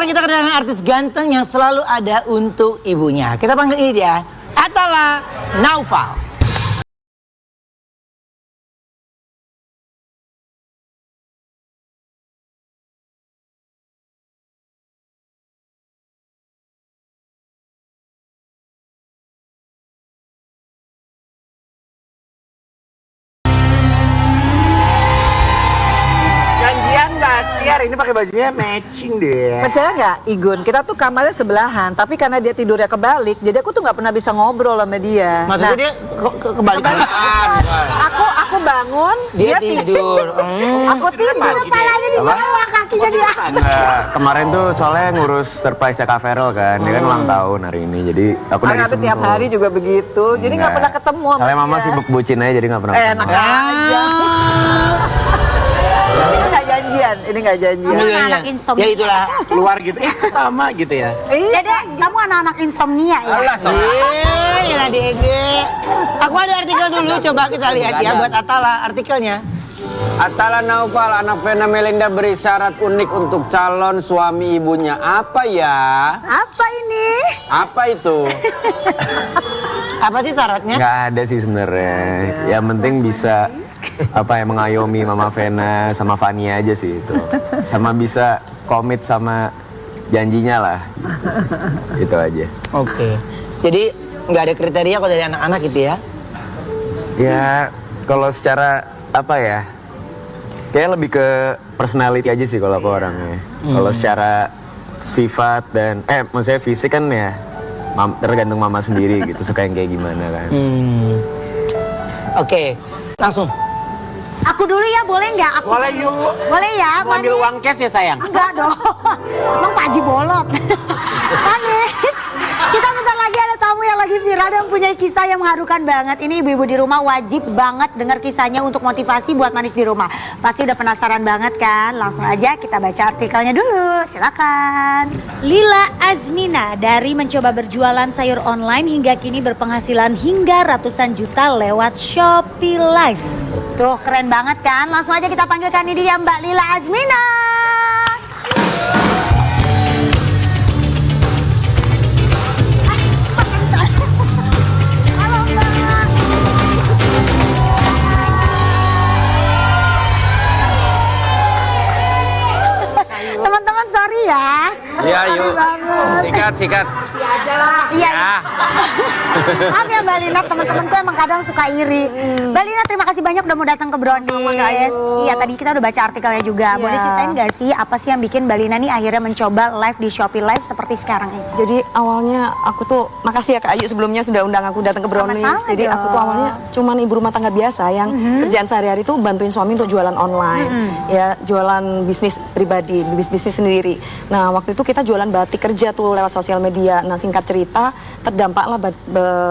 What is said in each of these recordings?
sekarang kita kedatangan artis ganteng yang selalu ada untuk ibunya. Kita panggil ini dia, Atala Naufal. Hari ini pakai bajunya matching deh. Percaya nggak, Igun? Kita tuh kamarnya sebelahan, tapi karena dia tidurnya kebalik, jadi aku tuh nggak pernah bisa ngobrol sama dia. Maksudnya dia kebalik? Aku bangun, dia tidur. Aku tidur. Kepalanya di bawah, kakinya di atas. Kemarin tuh soalnya ngurus surprise Kak Ferel kan, dia kan ulang tahun hari ini, jadi aku dari Tapi tiap hari juga begitu, jadi nggak pernah ketemu sama soalnya mama dia. sibuk bucin aja, jadi nggak pernah Enak aja. Ini nggak janjian. Anak insomnia. Ya itulah. Keluar gitu, sama gitu ya. Dede, kamu anak-anak insomnia ya? Iya, Dede. Aku ada artikel dulu, coba kita lihat ya buat Atala artikelnya. Atala Naufal, anak Vena Melinda beri syarat unik untuk calon suami ibunya. Apa ya? Apa ini? Apa itu? Apa sih syaratnya? Nggak ada sih sebenarnya. Yang penting bisa mengayomi Mama Vena sama Fanny aja sih itu. Sama bisa komit sama janjinya lah. Gitu sih. Itu aja. Oke. Jadi nggak ada kriteria kalau dari anak-anak gitu ya? Ya kalau secara kayak lebih ke personality aja sih kalau aku orangnya. Kalau secara sifat dan maksudnya fisik kan ya tergantung mama sendiri gitu, suka yang kayak gimana kan. Oke, langsung. Aku dulu ya, boleh nggak? Aku Boleh dulu. yuk. Boleh ya, Mau ambil uang cash ya sayang? Enggak dong. Emang Pak Haji bolot. Manis. Kita bentar lagi ada tamu yang lagi viral dan punya kisah yang mengharukan banget. Ini ibu-ibu di rumah wajib banget dengar kisahnya untuk motivasi buat manis di rumah. Pasti udah penasaran banget kan? Langsung aja kita baca artikelnya dulu. Silakan. Lila Azmina dari mencoba berjualan sayur online hingga kini berpenghasilan hingga ratusan juta lewat Shopee Live. Tuh keren banget kan? Langsung aja kita panggilkan ini dia Mbak Lila Azmina. Halo Mbak. Teman-teman sorry ya. Iya yuk. Sorry banget. Sikat. Iya. Maaf ya Mbak Lina, teman-teman tuh emang kadang suka iri. Mbak Lina terima kasih banyak udah mau datang ke Brownies. Iya tadi kita udah baca artikelnya juga. Boleh ceritain nggak sih apa sih yang bikin Mbak Lina nih akhirnya mencoba live di Shopee Live seperti sekarang ini? Jadi awalnya aku tuh makasih ya Kak Ayu sebelumnya sudah undang aku datang ke Brownies. Sama-sama Jadi aku tuh awalnya cuman ibu rumah tangga biasa yang kerjaan sehari-hari tuh bantuin suami untuk jualan online. Ya jualan bisnis pribadi, bisnis sendiri. Nah waktu itu kita jualan batik kerja tuh lewat sosial media. Nah singkat cerita terdampaklah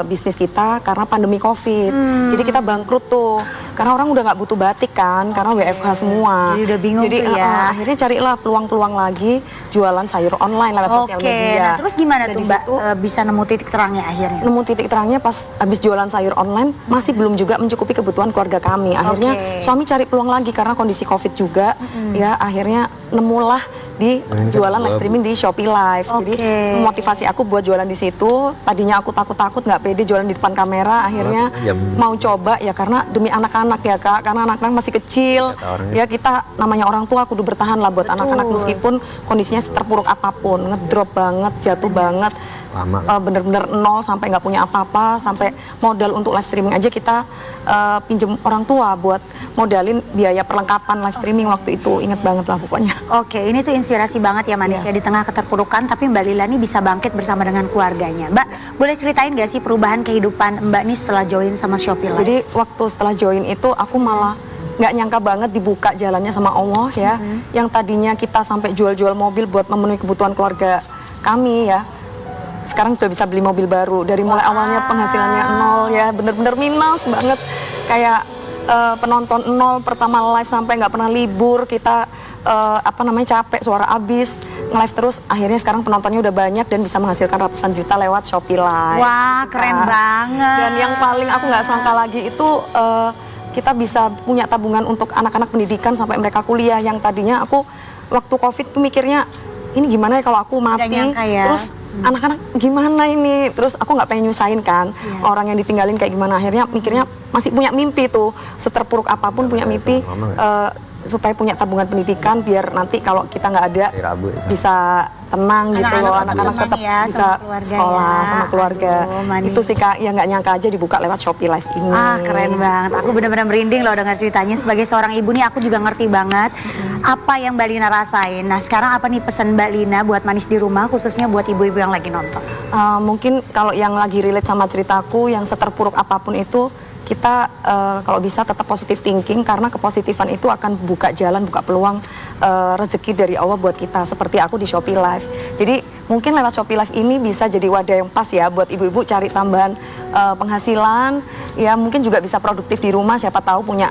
bisnis kita karena pandemi COVID. Jadi kita bangkrut tuh karena orang udah nggak butuh batik kan karena WFH semua. Jadi udah bingung tuh ya. Akhirnya carilah peluang-peluang lagi jualan sayur online lewat sosial media. Nah terus gimana Dan tuh di Mbak situ bisa nemu titik terangnya akhirnya? Nemu titik terangnya pas habis jualan sayur online masih belum juga mencukupi kebutuhan keluarga kami. Akhirnya suami cari peluang lagi karena kondisi COVID juga. Ya akhirnya nemulah di jualan live streaming di Shopee Live. Jadi motivasi aku buat jualan di situ. Tadinya aku takut nggak pede jualan di depan kamera. Akhirnya mau coba ya karena demi anak-anak ya Kak. Karena anak-anak masih kecil. Ya kita namanya orang tua kudu bertahan lah buat anak-anak meskipun kondisinya terpuruk apapun. Ngedrop banget, jatuh banget. Bener-bener nol sampai nggak punya apa-apa, sampai modal untuk live streaming aja kita pinjem orang tua buat modalin biaya perlengkapan live streaming waktu itu. Ingat banget lah pokoknya. Oke, ini tuh inspirasi banget ya manis ya di tengah keterpurukan tapi Mbak Lila nih bisa bangkit bersama dengan keluarganya. Mbak, boleh ceritain gak sih perubahan kehidupan Mbak nih setelah join sama Shopee Live? Jadi waktu setelah join itu aku malah nggak nyangka banget dibuka jalannya sama Allah ya. Yang tadinya kita sampai jual-jual mobil buat memenuhi kebutuhan keluarga kami ya. Sekarang sudah bisa beli mobil baru. Dari mulai awalnya penghasilannya nol ya, bener-bener minus banget. Kayak penonton nol, pertama live sampai nggak pernah libur. Kita capek, suara abis, nge-live terus. Akhirnya sekarang penontonnya udah banyak dan bisa menghasilkan ratusan juta lewat Shopee Live. Wah, keren banget. Dan yang paling aku nggak sangka lagi itu kita bisa punya tabungan untuk anak-anak pendidikan sampai mereka kuliah. Yang tadinya aku waktu COVID tuh mikirnya ini gimana ya kalau aku mati, nyangka ya. terus anak-anak gimana ini, terus aku nggak pengen nyusahin kan orang yang ditinggalin kayak gimana. Akhirnya mikirnya masih punya mimpi tuh, seterpuruk apapun punya mimpi supaya punya tabungan pendidikan biar nanti kalau kita nggak ada bisa tenang gitu loh, anak-anak tetap ya, bisa sekolah sama keluarga. Itu sih Kak, yang nggak nyangka aja dibuka lewat Shopee Live ini. Keren banget. Aku benar-benar merinding loh dengar ceritanya. Sebagai seorang ibu nih aku juga ngerti banget apa yang Mbak Lina rasain. Nah sekarang apa nih pesan Mbak Lina buat Manis di Rumah khususnya buat ibu-ibu yang lagi nonton? Mungkin kalau yang lagi relate sama ceritaku, yang seterpuruk apapun itu, kita kalau bisa tetap positive thinking karena kepositifan itu akan buka jalan, buka peluang rezeki dari Allah buat kita. Seperti aku di Shopee Live. Jadi mungkin lewat Shopee Live ini bisa jadi wadah yang pas ya buat ibu-ibu cari tambahan penghasilan. Ya mungkin juga bisa produktif di rumah. Siapa tahu punya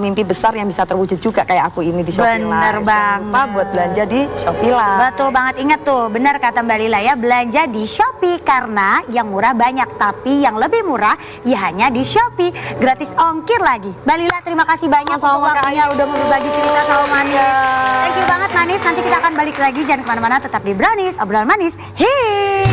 mimpi besar yang bisa terwujud juga kayak aku ini di Shopee Live. Bener banget. Jangan lupa buat belanja di Shopee Live. Betul banget, ingat tuh, benar kata Mbak Lila ya, belanja di Shopee karena yang murah banyak, tapi yang lebih murah ya hanya di Shopee. Gratis ongkir lagi. Mbak Lila terima kasih banyak untuk waktunya udah mau berbagi cerita sama Manis. Thank you banget Manis, nanti kita akan balik lagi, jangan kemana-mana, tetap di Brownies, obrolan manis. Hits.